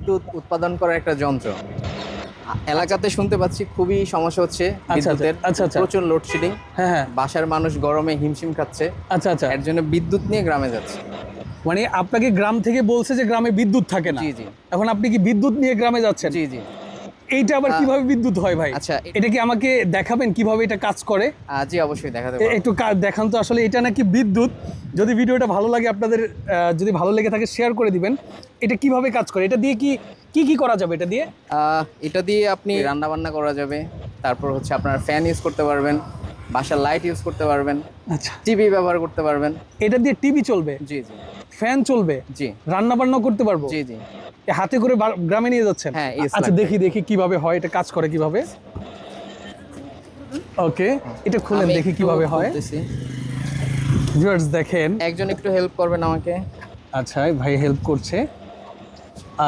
বিদ্যুৎ উৎপাদন করার একটা যন্ত্র। এলাকাতে শুনতে পাচ্ছি খুবই সমস্যা হচ্ছে বিদ্যুতের, প্রচুর লোডশেডিং। হ্যাঁ, বাসার মানুষ গরমে হিমশিম খাচ্ছে। আচ্ছা। এর জন্য বিদ্যুৎ নিয়ে গ্রামে যাচ্ছে। মানে আপনাকে গ্রাম থেকে বলছে যে গ্রামে বিদ্যুৎ থাকে না। জি। এখন আপনি কি বিদ্যুৎ নিয়ে গ্রামে যাচ্ছেন? জি। এইটা আবার কিভাবে বিদ্যুৎ হয় ভাই? আচ্ছা, এটা কি আমাকে দেখাবেন কিভাবে এটা কাজ করে? জি অবশ্যই দেখাতে পারবো। একটু দেখান তো আসলে এটা নাকি বিদ্যুৎ। যদি ভিডিওটা ভালো লাগে আপনাদের, যদি ভালো লেগে থাকে শেয়ার করে দিবেন। এটা কিভাবে কাজ করে? এটা দিয়ে কি করা যাবে এটা দিয়ে? এটা দিয়ে আপনি রান্না বান্না করা যাবে, তারপর হচ্ছে আপনার ফ্যান ইউজ করতে পারবেন, বাসার লাইট ইউজ করতে পারবেন, আচ্ছা, টিভি ব্যবহার করতে পারবেন। এটা দিয়ে টিভি চলবে? জি। ফ্যান চলবে? জি। রান্না বান্নাও করতে পারবো? জি। হাতে করে গ্রামে নিয়ে যাচ্ছেন? হ্যাঁ। আচ্ছা, দেখি কিভাবে হয়, এটা কাজ করে কিভাবে। ওকে, এটা খুলেন দেখি কিভাবে হয়। ভিউয়ার্স দেখেন, একজন একটু হেল্প করবেন আমাকে। আচ্ছা, ভাই হেল্প করছে।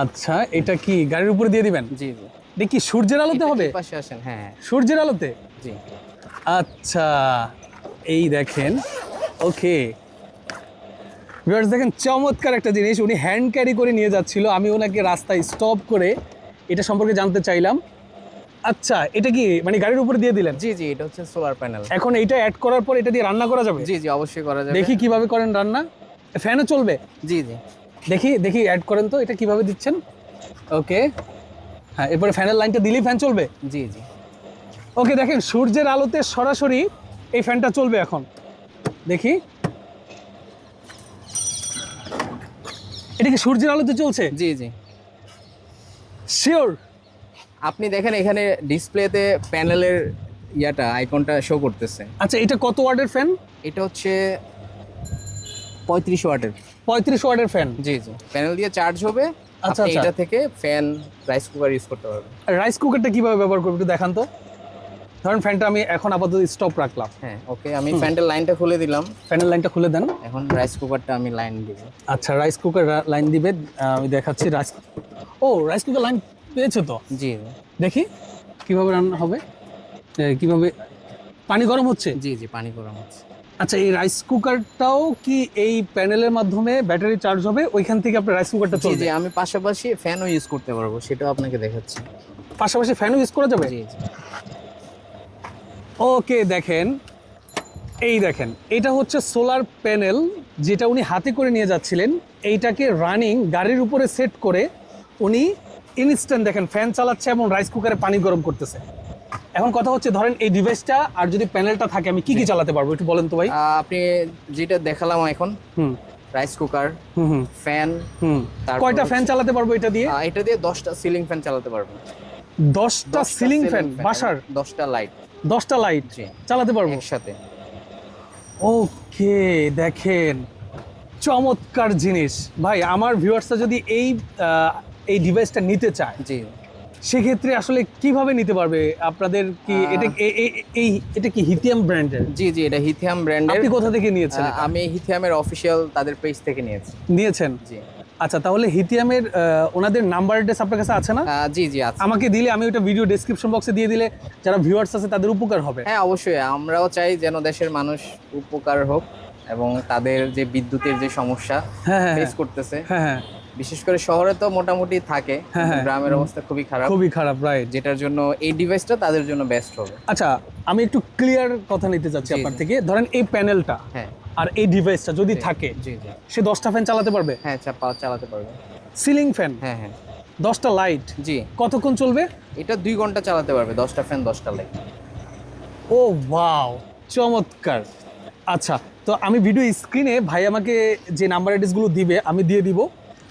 আচ্ছা, এটা কি গাড়ির উপরে দিয়ে দিবেন? জি। দেখি সূর্যের আলোতে হবে? পাশে আসেন। হ্যাঁ, সূর্যের আলোতে? জি। আচ্ছা, এই দেখেন। ওকে ভিউয়ার্স দেখেন, চমৎকার একটা জিনিস। উনি হ্যান্ড ক্যারি করে নিয়ে যাচ্ছিল, আমি ওনাকে রাস্তায় স্টপ করে এটা সম্পর্কে জানতে চাইলাম। আচ্ছা, এটা কি মানে গাড়ির উপরে দিয়ে দিলেন? জি। এটা হচ্ছে সোলার প্যানেল। এখন এটা অ্যাড করার পর এটা দিয়ে রান্না করা যাবে? জি অবশ্যই করা যাবে। দেখি কিভাবে করেন রান্না। ফ্যানও চলবে? জি। দেখি অ্যাড করেন তো, এটা কিভাবে দিচ্ছেন। ওকে, হ্যাঁ, এরপরে ফ্যানের লাইনটা দিলেই ফ্যান চলবে? জি। ওকে, দেখেন সূর্যের আলোতে সরাসরি এই ফ্যানটা চলবে। এখন দেখি, এটা কি সূর্যের আলোতে চলছে? জি। শিওর? আপনি দেখেন এখানে ডিসপ্লেতে প্যানেলের আইকনটা শো করতেছে। আচ্ছা, এটা কত ওয়াটের ফ্যান? এটা হচ্ছে 35 ওয়াটের। 35 ওয়াটের ফ্যান? জি। প্যানেল দিয়ে চার্জ হবে। আচ্ছা। এটা থেকে ফ্যান, রাইস কুকার ইউজ করতে পারবেন। রাইস কুকারটা কিভাবে ব্যবহার করব একটু দেখান তো। ধরেন ফ্যানটা আমি এখন আপাতত স্টপ রাখলাম। হ্যাঁ, ওকে, আমি ফ্যানের লাইনটা খুলে দিলাম। ফ্যানের লাইনটা খুলে দেন। এখন রাইস কুকারটা আমি লাইন দিব। আচ্ছা, রাইস কুকার লাইন দিবে। আমি দেখাচ্ছি। রাইস কুকার লাইন পেয়েছে তো? জি। দেখি কিভাবে রান্না হবে, কিভাবে পানি গরম হচ্ছে? জি। পানি গরম হচ্ছে। আচ্ছা, এই রাইস কুকারটাও কি এই প্যানেলের মাধ্যমে ব্যাটারি চার্জ হবে? ওইখান থেকে আপনার রাইস কুকারটা চলবে? জি। আমি পাশাপাশি ফ্যানও ইউজ করতে পারবো, সেটাও আপনাকে দেখাচ্ছি। পাশাপাশি ফ্যানও ইউজ করা যাবে? জি। ওকে, দেখেন, এই দেখেন, এটা হচ্ছে সোলার প্যানেল যেটা উনি হাতে করে নিয়ে যাচ্ছিলেন। এইটাকে রানিং গাড়ির উপরে সেট করে উনি ইনস্ট্যান্ট দেখেন ফ্যান চালাচ্ছে এবং রাইস কুকারে পানি গরম করতেছে। এখন কথা হচ্ছে, ধরেন এই ডিভাইসটা আর যদি প্যানেলটা থাকে, আমি কি চালাতে পারবো একটু বলেন তো ভাই। আপনি যেটা দেখালাম এখন, রাইস কুকার, ফ্যান, কয়টা ফ্যান চালাতে পারবো এটা দিয়ে? এটা দিয়ে 10টা সিলিং ফ্যান চালাতে পারবেন। 10টা সিলিং ফ্যান? বাসার 10টা লাইট? 10টা লাইট চালাতে পারবো একসাথে। ওকে, দেখেন চমৎকার জিনিস ভাই। আমার ভিউয়ার্সরা যদি এই ডিভাইসটা নিতে চায়, জি, সেক্ষেত্রে আসলে কিভাবে নিতে পারবে? আপনাদের কি এটা কি হিথিয়াম ব্র্যান্ডের? জি। এটা হিথিয়াম ব্র্যান্ডের। আপনি কোথা থেকে নিয়েছেন? আমি হিথিয়ামের অফিসিয়াল তাদের পেজ থেকে নিয়েছেন? জি। আচ্ছা, তাহলে হিথিয়ামের ওনাদের নাম্বার অ্যাড্রেস আপনার কাছে আছে না? জি আছে। আমাকে দিলে, আমি ওটা ভিডিও ডেসক্রিপশন বক্সে দিয়ে দিলে যারা ভিউয়ার্স আছে তাদের উপকার হবে। হ্যাঁ অবশ্যই, আমরাও চাই যেন দেশের মানুষ উপকার হোক এবং তাদের যে বিদ্যুতের যে সমস্যা ফেস করতেছে, বিশেষ করে শহরে তো মোটামুটি থাকে, গ্রামের অবস্থা খুবই খারাপ, রাইট, যেটার জন্য এই ডিভাইসটা তাদের জন্য বেস্ট হবে। আচ্ছা, আমি একটু ক্লিয়ার কথা নিতে চাচ্ছি আপনার থেকে। ধরেন এই প্যানেলটা আর এই ডিভাইসটা যদি থাকে, সে 10টা ফ্যান চালাতে পারবে? হ্যাঁ, চালাতে পারবে। Ceiling fan? হ্যাঁ। 10টা লাইট? জি। কতক্ষণ চলবে এটা? 2 ঘন্টা চালাতে পারবে, 10টা ফ্যান, 10টা লাইট। ও ওয়াও, চমৎকার। আচ্ছা, তো আমি ভিডিও স্ক্রিনে ভাই আমাকে যে নাম্বার অ্যাড্রেসগুলো দিবে আমি দিয়ে দিব।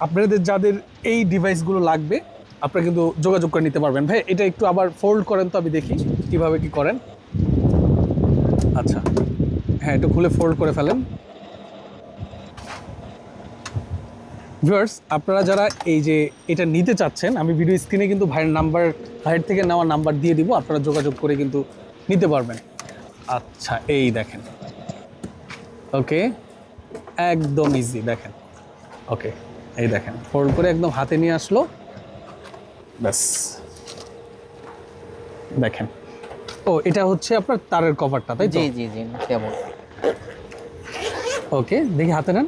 আপনাদের যাদের এই ডিভাইসগুলো লাগবে আপনারা কিন্তু যোগাযোগ করে নিতে পারবেন। ভাই এটা একটু আবার ফোল্ড করেন তো, আমি দেখি কিভাবে কি করেন। আচ্ছা, হ্যাঁ, একটু খুলে ফোল্ড করে ফেলেন। ভিউয়ার্স, আপনারা যারা এই যে এটা নিতে চাচ্ছেন, আমি ভিডিও স্ক্রিনে কিন্তু ভাইয়ের থেকে নেওয়া নাম্বার দিয়ে দিব, আপনারা যোগাযোগ করে কিন্তু নিতে পারবেন। আচ্ছা, এই দেখেন, ওকে, একদম ইজি, দেখেন। ওকে, এই দেখেন, ফোল্ড করে একদম হাতে নিয়ে আসলো, ব্যাস, দেখেন। ও, এটা হচ্ছে আপনার তারের কভারটা, তাই তো? জি। কেমন? ওকে, দেখি হাতে নেন।